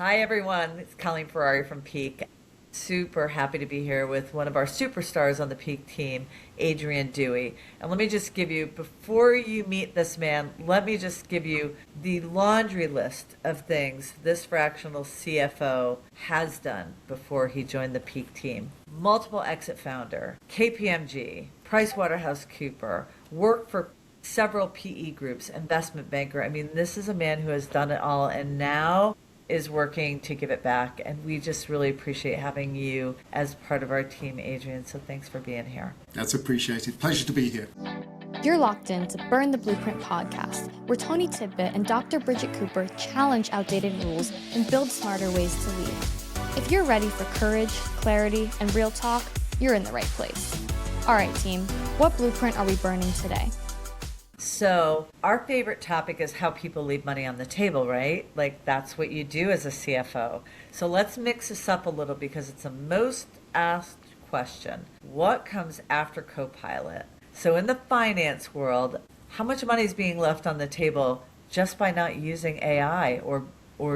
Hi, everyone. It's Colleen Ferrary from Peak. Super happy to be here with one of our superstars on the Peak team, Adrian Dewey. And let me just give you, before you meet this man, let me just give you the laundry list of things this fractional CFO has done before he joined the Peak team. Multiple exit founder, KPMG, PricewaterhouseCoopers, worked for several PE groups, investment banker. I mean, this is a man who has done it all and now is working to give it back. And we just really appreciate having you as part of our team, Adrian. So thanks for being here. That's appreciated. Pleasure to be here. You're locked in to Burn the Blueprint podcast, where Tony Tidbit and Dr. Bridget Cooper challenge outdated rules and build smarter ways to lead. If you're ready for courage, clarity, and real talk, you're in the right place. All right, team, what blueprint are we burning today? So our favorite topic is how people leave money on the table, right? Like that's what you do as a CFO. So let's mix this up a little because it's a most asked question. What comes after Copilot? So in the finance world, how much money is being left on the table just by not using AI or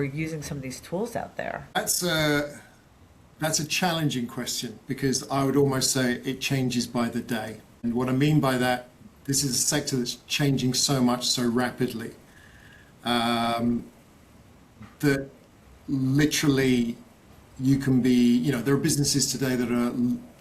using some of these tools out there? That's a challenging question because I would almost say it changes by the day. And what I mean by that, this is a sector that's changing so much so rapidly that literally you can be, there are businesses today that are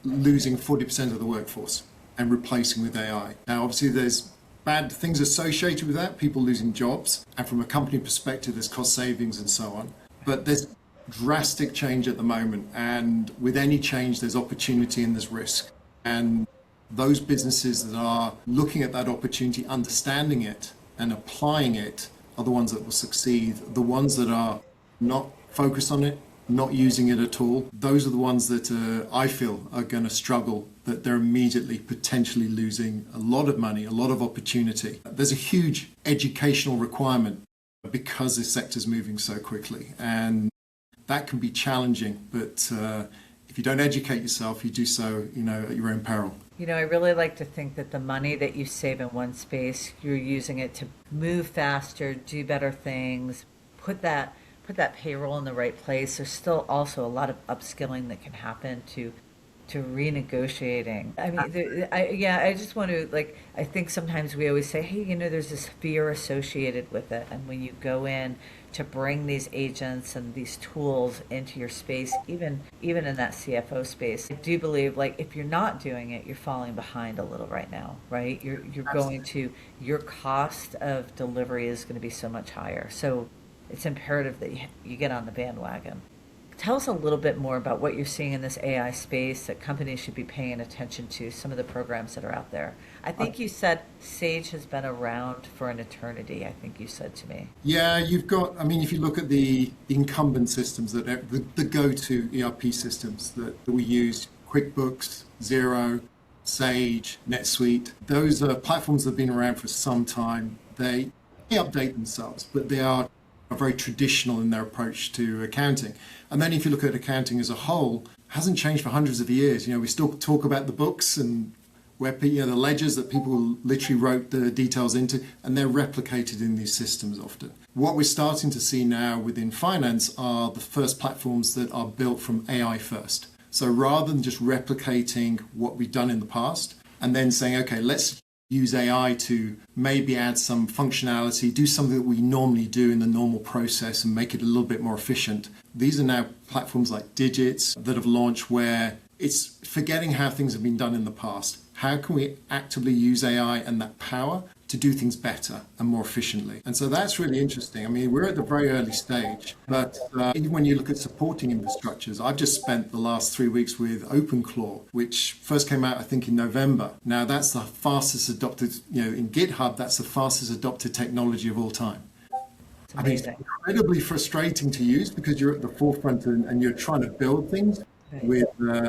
losing 40% of the workforce and replacing with AI. Now, obviously, there's bad things associated with that, people losing jobs. And from a company perspective, there's cost savings and so on. But there's drastic change at the moment. And with any change, there's opportunity and there's risk. And those businesses that are looking at that opportunity, understanding it and applying it are the ones that will succeed. The ones that are not focused on it, not using it at all, those are the ones that I feel are going to struggle, that they're immediately potentially losing a lot of money, a lot of opportunity. There's a huge educational requirement because this sector's moving so quickly. And that can be challenging, but if you don't educate yourself, you do so, at your own peril. I really like to think that the money that you save in one space, you're using it to move faster, do better things, put that payroll in the right place. There's still also a lot of upskilling that can happen to renegotiating. I mean, I just want to, I think sometimes we always say, hey, there's this fear associated with it. And when you go in to bring these agents and these tools into your space, even in that CFO space, I do believe, if you're not doing it, you're falling behind a little right now, right? You're going to, your cost of delivery is going to be so much higher. So it's imperative that you get on the bandwagon. Tell us a little bit more about what you're seeing in this AI space that companies should be paying attention to, some of the programs that are out there. I think you said Sage has been around for an eternity, I think you said to me. Yeah, you've got, if you look at the incumbent systems, the go-to ERP systems that we use, QuickBooks, Xero, Sage, NetSuite, those are platforms that have been around for some time. They update themselves, but they are very traditional in their approach to accounting. And then if you look at accounting as a whole, it hasn't changed for hundreds of years. We still talk about the books and where the ledgers that people literally wrote the details into, and they're replicated in these systems often. What we're starting to see now within finance are the first platforms that are built from AI first. So rather than just replicating what we've done in the past and then saying, okay, let's use AI to maybe add some functionality, do something that we normally do in the normal process and make it a little bit more efficient. These are now platforms like Digits that have launched where it's forgetting how things have been done in the past. How can we actively use AI and that power to do things better and more efficiently? And so that's really interesting. We're at the very early stage, but even when you look at supporting infrastructures, I've just spent the last 3 weeks with OpenClaw, which first came out, I think, in November. Now that's the fastest adopted, in GitHub, that's the fastest adopted technology of all time. It's incredibly frustrating to use because you're at the forefront and you're trying to build things with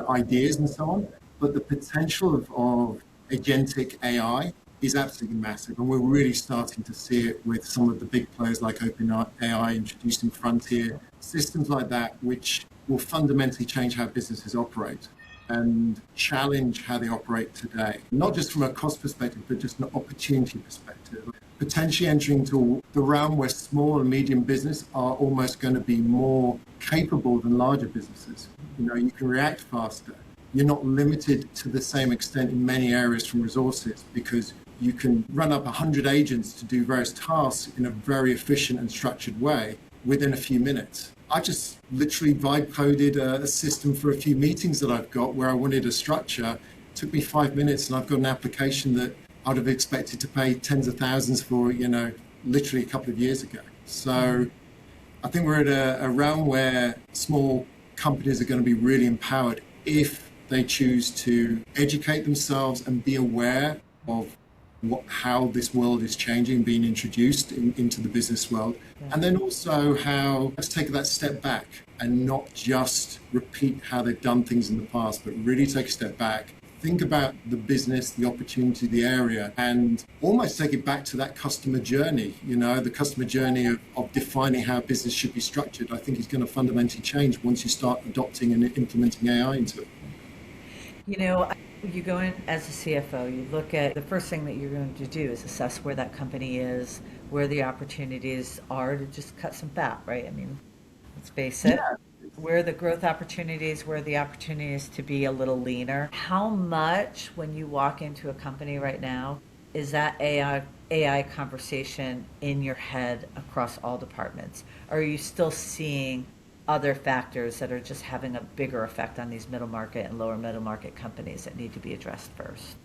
ideas and so on. But the potential of agentic AI is absolutely massive. And we're really starting to see it with some of the big players like OpenAI introducing Frontier, systems like that, which will fundamentally change how businesses operate and challenge how they operate today. Not just from a cost perspective, but just an opportunity perspective. potentially entering into the realm where small and medium business are almost going to be more capable than larger businesses. You can react faster. You're not limited to the same extent in many areas from resources, because you can run up 100 agents to do various tasks in a very efficient and structured way within a few minutes. I just literally vibe coded a system for a few meetings that I've got where I wanted a structure. It took me 5 minutes, and I've got an application that I'd have expected to pay tens of thousands for, literally a couple of years ago. So I think we're at a realm where small companies are going to be really empowered if they choose to educate themselves and be aware of how this world is changing, being introduced into the business world. And then also how to take that step back and not just repeat how they've done things in the past, but really take a step back, think about the business, the opportunity, the area, and almost take it back to that customer journey. The customer journey of defining how business should be structured, I think is going to fundamentally change once you start adopting and implementing AI into it. You go in as a CFO, you look at the first thing that you're going to do is assess where that company is, where the opportunities are to just cut some fat, right? I mean, let's face it. Yeah. Where are the growth opportunities, where are the opportunities to be a little leaner? How much, when you walk into a company right now, is that AI conversation in your head across all departments? Or are you still seeing other factors that are just having a bigger effect on these middle market and lower middle market companies that need to be addressed first?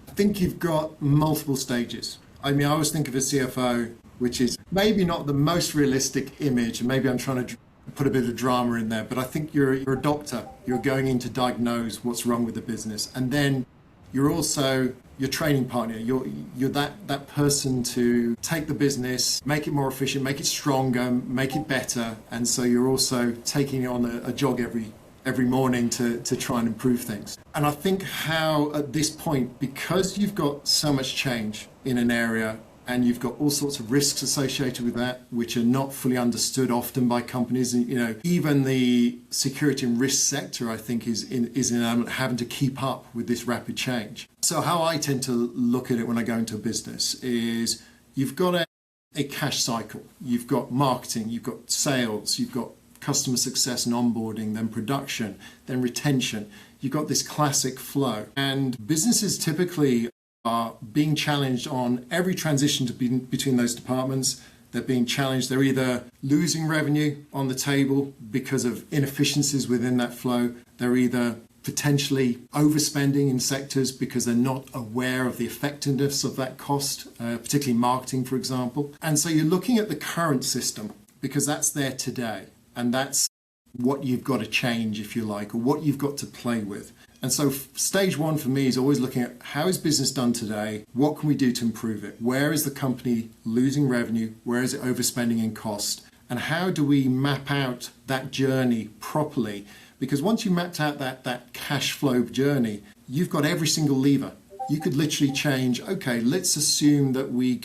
I think you've got multiple stages. I always think of a CFO, which is maybe not the most realistic image, and maybe I'm trying to put a bit of drama in there, but I think you're a doctor. You're going in to diagnose what's wrong with the business, and then you're also your training partner. You're that person to take the business, make it more efficient, make it stronger, make it better. And so you're also taking on a jog every morning to try and improve things. And I think how at this point, because you've got so much change in an area and you've got all sorts of risks associated with that, which are not fully understood often by companies. And, even the security and risk sector, I think, is in having to keep up with this rapid change. So how I tend to look at it when I go into a business is you've got a cash cycle. You've got marketing, you've got sales, you've got customer success and onboarding, then production, then retention. You've got this classic flow. And businesses typically are being challenged on every transition between those departments. They're being challenged. They're either losing revenue on the table because of inefficiencies within that flow. They're either potentially overspending in sectors because they're not aware of the effectiveness of that cost, particularly marketing, for example. And so you're looking at the current system because that's there today. And that's what you've got to change, if you like, or what you've got to play with. And so stage one for me is always looking at how is business done today? What can we do to improve it? Where is the company losing revenue? Where is it overspending in cost? And how do we map out that journey properly? Because once you mapped out that cash flow journey, you've got every single lever. You could literally change, okay, let's assume that we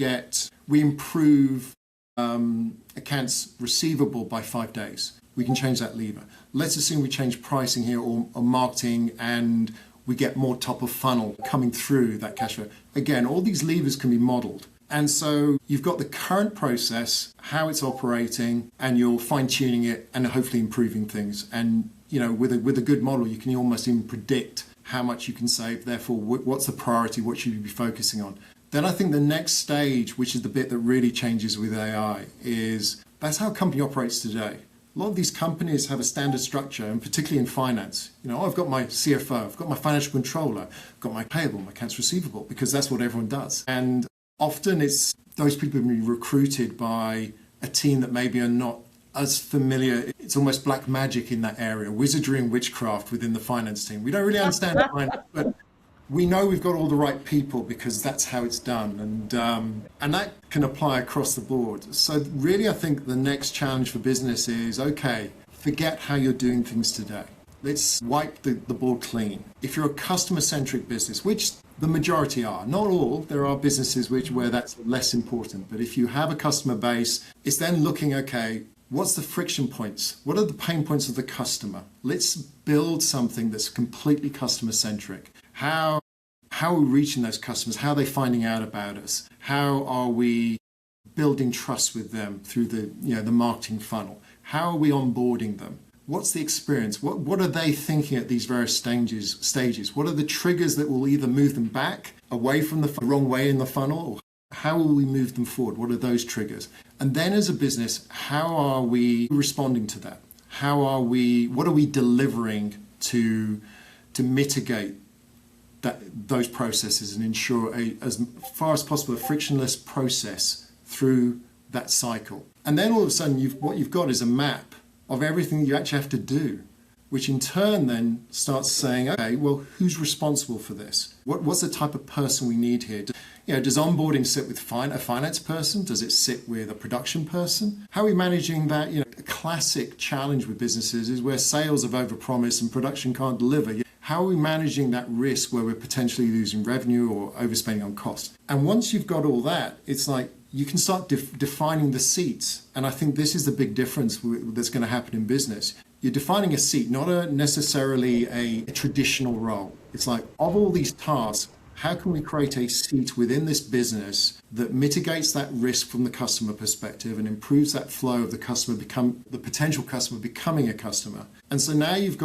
improve accounts receivable by 5 days. We can change that lever. Let's assume we change pricing here or marketing and we get more top of funnel coming through that cash flow. Again, all these levers can be modeled. And so you've got the current process, how it's operating, and you're fine tuning it and hopefully improving things. And, with a good model, you can almost even predict how much you can save. Therefore, what's the priority? What should you be focusing on? Then I think the next stage, which is the bit that really changes with AI, is that's how a company operates today. A lot of these companies have a standard structure, and particularly in finance. I've got my CFO, I've got my financial controller, I've got my payable, my accounts receivable, because that's what everyone does. And often it's those people being recruited by a team that maybe are not as familiar. It's almost black magic in that area, wizardry and witchcraft within the finance team. We don't really understand finance, but we know we've got all the right people because that's how it's done. And that can apply across the board. So really, I think the next challenge for business is, okay, forget how you're doing things today. Let's wipe the board clean. If you're a customer-centric business, which the majority are, not all, there are businesses where that's less important. But if you have a customer base, it's then looking, okay, what's the friction points? What are the pain points of the customer? Let's build something that's completely customer-centric. How how are we reaching those customers? How are they finding out about us? How are we building trust with them through the marketing funnel? How are we onboarding them? What's the experience? What are they thinking at these various stages? What are the triggers that will either move them back away from the wrong way in the funnel, or how will we move them forward? What are those triggers? And then as a business, how are we responding to that? What are we delivering to mitigate those processes and ensure as far as possible a frictionless process through that cycle? And then all of a sudden what you've got is a map of everything you actually have to do, which in turn then starts saying, okay, well, who's responsible for this? What's the type of person we need here? Does onboarding sit with a finance person? Does it sit with a production person? How are we managing that? A classic challenge with businesses is where sales have overpromised and production can't deliver. How are we managing that risk where we're potentially losing revenue or overspending on cost? And once you've got all that, it's like you can start defining the seats. And I think this is the big difference that's going to happen in business. You're defining a seat, not necessarily a traditional role. It's like, of all these tasks, how can we create a seat within this business that mitigates that risk from the customer perspective and improves that flow of the potential customer becoming a customer? And so now you've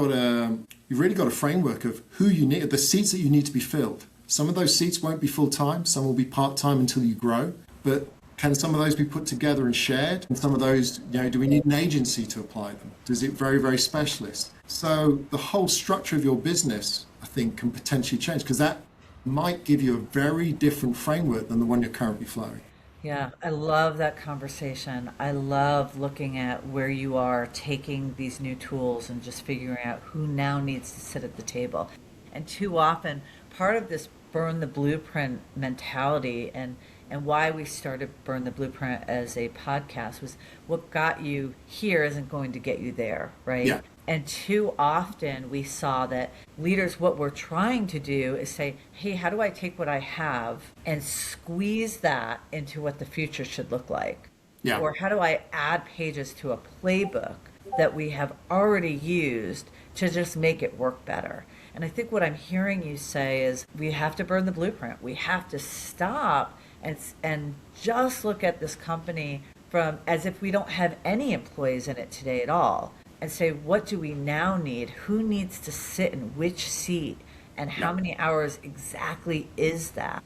really got a framework of who you need, the seats that you need to be filled. Some of those seats won't be full-time, some will be part-time until you grow, but can some of those be put together and shared? And some of those, do we need an agency to apply them? Does it very, very specialist? So the whole structure of your business, I think, can potentially change, because that might give you a very different framework than the one you're currently flowing. Yeah, I love that conversation. I love looking at where you are taking these new tools and just figuring out who now needs to sit at the table. And too often, part of this burn the blueprint mentality and why we started Burn the Blueprint as a podcast was what got you here isn't going to get you there, right? Yeah. And too often we saw that leaders, what we're trying to do is say, hey, how do I take what I have and squeeze that into what the future should look like? Yeah. Or how do I add pages to a playbook that we have already used to just make it work better? And I think what I'm hearing you say is we have to burn the blueprint. We have to stop and just look at this company from as if we don't have any employees in it today at all, and say, what do we now need? Who needs to sit in which seat? And how many hours exactly is that?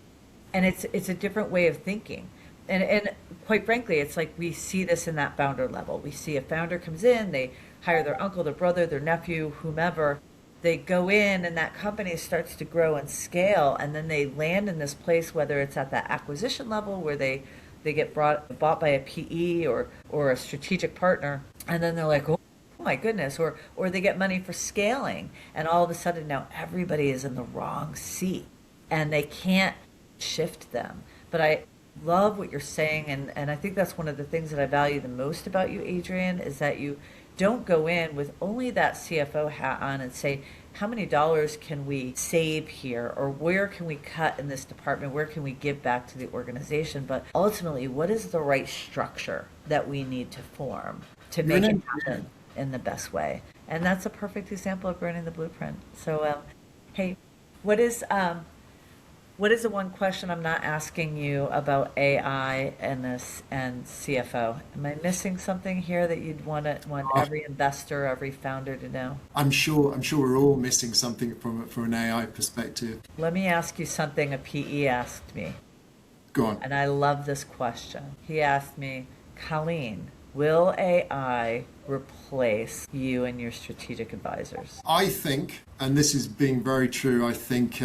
And it's a different way of thinking. And quite frankly, it's like we see this in that founder level. We see a founder comes in, they hire their uncle, their brother, their nephew, whomever. They go in and that company starts to grow and scale, and then they land in this place, whether it's at that acquisition level where they get bought by a PE or a strategic partner, and then they're like, oh my goodness, or they get money for scaling, and all of a sudden now everybody is in the wrong seat and they can't shift them. But I love what you're saying, and I think that's one of the things that I value the most about you, Adrian, is that you don't go in with only that CFO hat on and say, how many dollars can we save here? Or where can we cut in this department? Where can we give back to the organization? But ultimately, what is the right structure that we need to form to make it happen in the best way? And that's a perfect example of burning the blueprint. So, hey, what is the one question I'm not asking you about AI and this and CFO? Am I missing something here that you'd want every investor, every founder to know? I'm sure we're all missing something from an AI perspective. Let me ask you something a PE asked me. Go on. And I love this question. He asked me, Colleen, will AI replace you and your strategic advisors? I think, and this is being very true, I think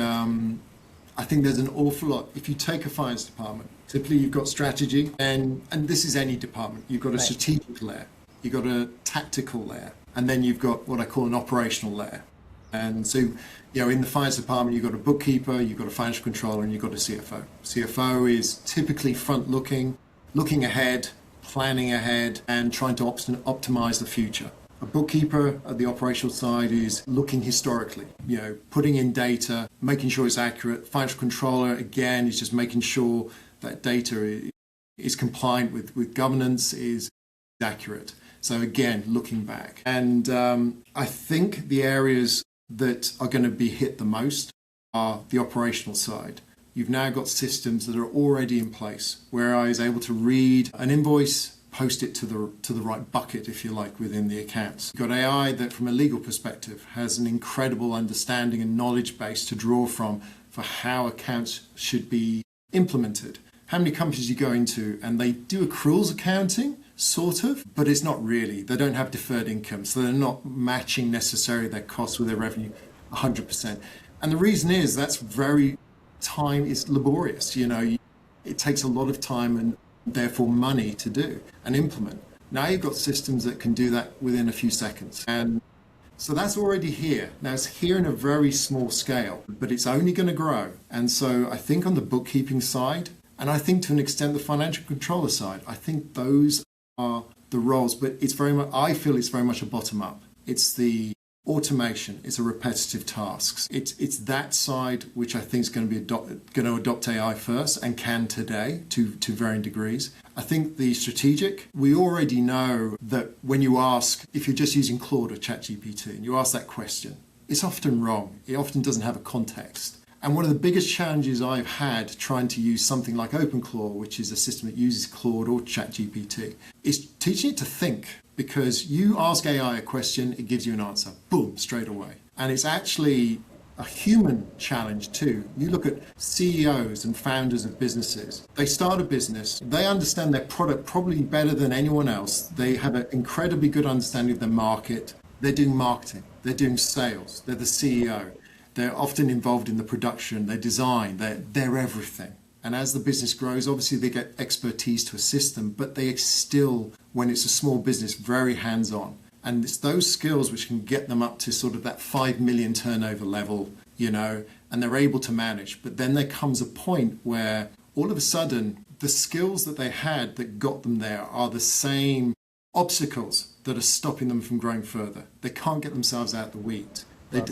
there's an awful lot. If you take a finance department, typically you've got strategy, and this is any department. You've got a strategic layer, you've got a tactical layer, and then you've got what I call an operational layer. And so, in the finance department, you've got a bookkeeper, you've got a financial controller, and you've got a CFO. CFO is typically front-looking, looking ahead, planning ahead, and trying to optimize the future. A bookkeeper at the operational side is looking historically, putting in data, making sure it's accurate. Financial controller, again, is just making sure that data is compliant with governance, is accurate. So again, looking back. And I think the areas that are going to be hit the most the operational side. You've now got systems that are already in place where AI is able to read an invoice, post it to the right bucket, if you like, within the accounts. You've got AI that, from a legal perspective, has an incredible understanding and knowledge base to draw from for how accounts should be implemented. How many companies you go into and they do accruals accounting, sort of, but it's not really. They don't have deferred income, so they're not matching necessarily their costs with their revenue 100%. And the reason is that's very time is laborious. It takes a lot of time and therefore money to do and implement. Now you've got systems that can do that within a few seconds. And so that's already here. Now it's here in a very small scale, but it's only going to grow. And so I think on the bookkeeping side, and I think to an extent the financial controller side, I think those are the roles, but I feel it's very much a bottom up. It's the automation, it's a repetitive tasks. It's that side which I think is going to adopt AI first and can today to varying degrees. I think the strategic, we already know that when you ask, if you're just using Claude or ChatGPT and you ask that question, it's often wrong. It often doesn't have a context. And one of the biggest challenges I've had trying to use something like OpenClaw, which is a system that uses Claude or ChatGPT, is teaching it to think. Because you ask AI a question, it gives you an answer, boom, straight away. And it's actually a human challenge too. You look at CEOs and founders of businesses. They start a business, they understand their product probably better than anyone else. They have an incredibly good understanding of their market. They're doing marketing, they're doing sales, they're the CEO. They're often involved in the production, they design, they're everything. And as the business grows, obviously they get expertise to assist them, but they still, when it's a small business, very hands-on. And it's those skills which can get them up to sort of that 5 million turnover level, and they're able to manage. But then there comes a point where all of a sudden, the skills that they had that got them there are the same obstacles that are stopping them from growing further. They can't get themselves out the wheat. They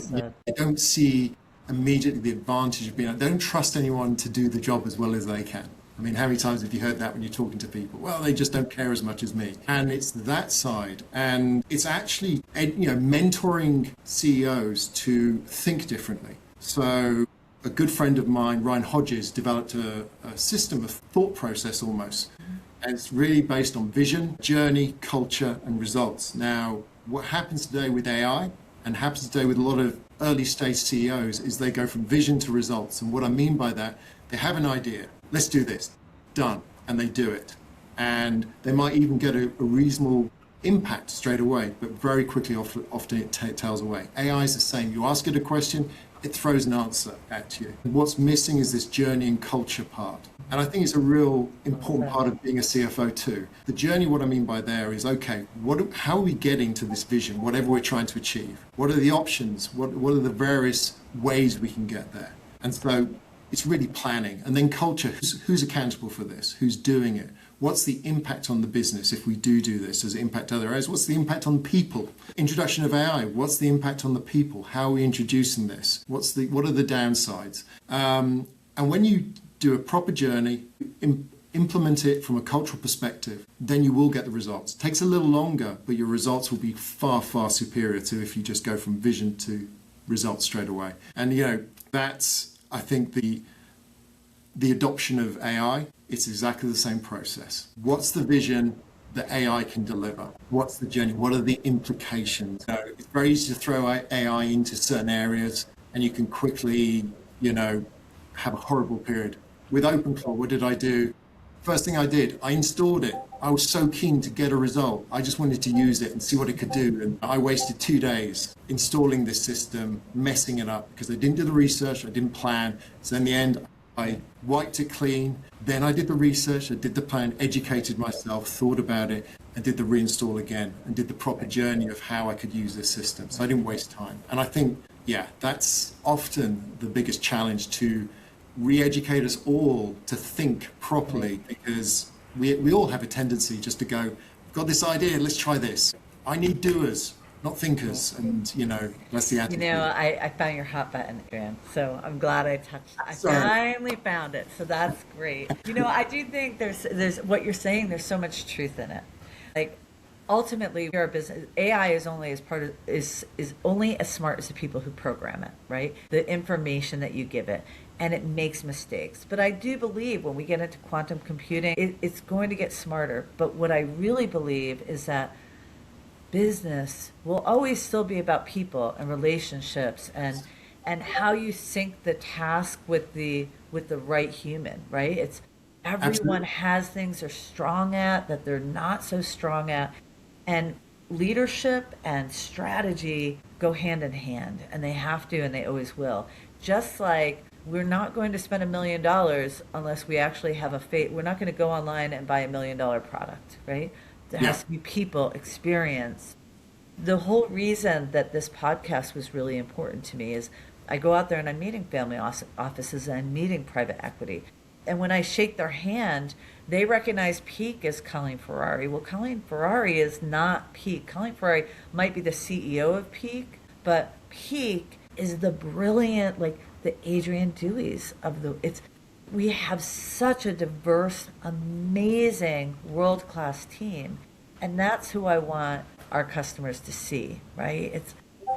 don't see immediately the advantage of they don't trust anyone to do the job as well as they can. I mean, how many times have you heard that when you're talking to people? Well, they just don't care as much as me. And it's that side. And it's actually, mentoring CEOs to think differently. So a good friend of mine, Ryan Hodges, developed a system of thought process almost. And it's really based on vision, journey, culture, and results. Now, what happens today with AI and happens today with a lot of early stage CEOs is they go from vision to results. And what I mean by that, they have an idea. Let's do this. Done. And they do it. And they might even get a reasonable impact straight away, but very quickly, often it tails away. AI is the same. You ask it a question, it throws an answer at you. What's missing is this journey and culture part. And I think it's a real important part of being a CFO too. The journey, what I mean by there is, okay, how are we getting to this vision, whatever we're trying to achieve? What are the options? What are the various ways we can get there? And so it's really planning. And then culture, who's accountable for this? Who's doing it? What's the impact on the business if we do this? Does it impact other areas? What's the impact on people? Introduction of AI, what's the impact on the people? How are we introducing this? What are the downsides? And when you do a proper journey, implement it from a cultural perspective, then you will get the results. It takes a little longer, but your results will be far, far superior to if you just go from vision to results straight away. And that's, I think, the adoption of AI. It's exactly the same process. What's the vision that AI can deliver? What's the journey? What are the implications? It's very easy to throw AI into certain areas and you can quickly, have a horrible period. With OpenClaw, what did I do? First thing I did, I installed it. I was so keen to get a result. I just wanted to use it and see what it could do. And I wasted 2 days installing this system, messing it up because I didn't do the research, I didn't plan. So in the end, I wiped it clean. Then I did the research, I did the plan, educated myself, thought about it, and did the reinstall again, and did the proper journey of how I could use this system. So I didn't waste time. And I think, that's often the biggest challenge, to re-educate us all to think properly, because we all have a tendency just to go, got this idea, let's try this. I need doers, not thinkers. And, that's the attitude. I found your hot button, Adrian, so I'm glad I finally found it. So that's great. I do think there's what you're saying, there's so much truth in it. Like, ultimately our business AI is only is only as smart as the people who program it, right? The information that you give it, and it makes mistakes. But I do believe when we get into quantum computing, it's going to get smarter. But what I really believe is that business will always still be about people and relationships and how you sync the task with the right human, right? It's everyone Absolutely. has things they're strong at that they're not so strong at, and leadership and strategy go hand in hand, and they have to, and they always will. Just like we're not going to spend $1 million unless we actually have we're not going to go online and buy $1 million product, right? There Yeah. has to be people, experience. The whole reason that this podcast was really important to me is I go out there and I'm meeting family offices and I'm meeting private equity. And when I shake their hand, they recognize Peak as Colleen Ferrary. Well, Colleen Ferrary is not Peak. Colleen Ferrary might be the CEO of Peak, but Peak is the brilliant, like the Adrian Deweys of we have such a diverse, amazing, world-class team. And that's who I want our customers to see, right?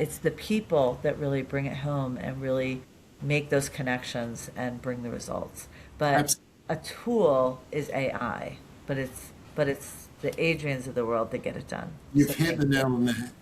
It's the people that really bring it home and really make those connections and bring the results. But Absolutely. a tool is AI, but it's the Adrians of the world that get it done. You've So hit the nail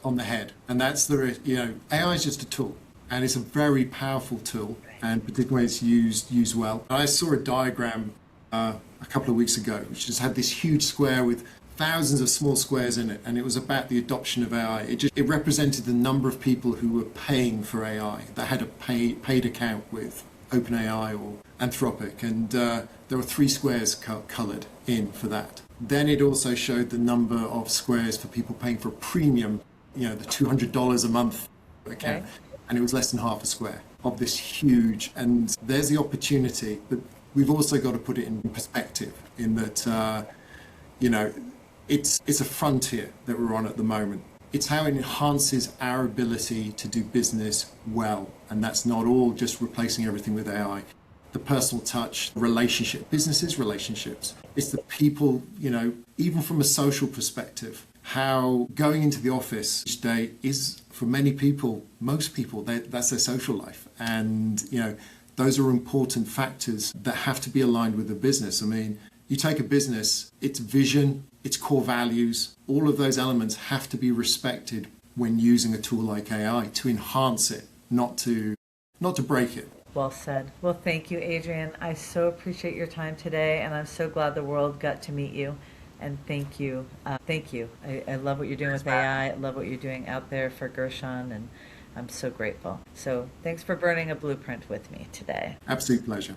on the head, and that's AI is just a tool, and it's a very powerful tool, and particularly when it's used well. I saw a diagram a couple of weeks ago, which just had this huge square with thousands of small squares in it, and it was about the adoption of AI. It represented the number of people who were paying for AI, that had a paid account with OpenAI or Anthropic, and there were 3 squares coloured in for that. Then it also showed the number of squares for people paying for a premium, the $200 a month account, Okay. and it was less than half a square of this huge. And there's the opportunity, but we've also got to put it in perspective in that, it's a frontier that we're on at the moment. It's how it enhances our ability to do business well. And that's not all just replacing everything with AI. The personal touch, relationships. It's the people, even from a social perspective, how going into the office each day is, for many people, most people, that's their social life. And, those are important factors that have to be aligned with the business. I mean, you take a business, its vision, its core values, all of those elements have to be respected when using a tool like AI to enhance it, not to break it. well said. Well, thank you, Adrian. I so appreciate your time today, and I'm so glad the world got to meet you. And thank you. Thank you. I love what you're doing with AI. I love what you're doing out there for Gershon, and I'm so grateful. So thanks for burning a blueprint with me today. Absolute pleasure.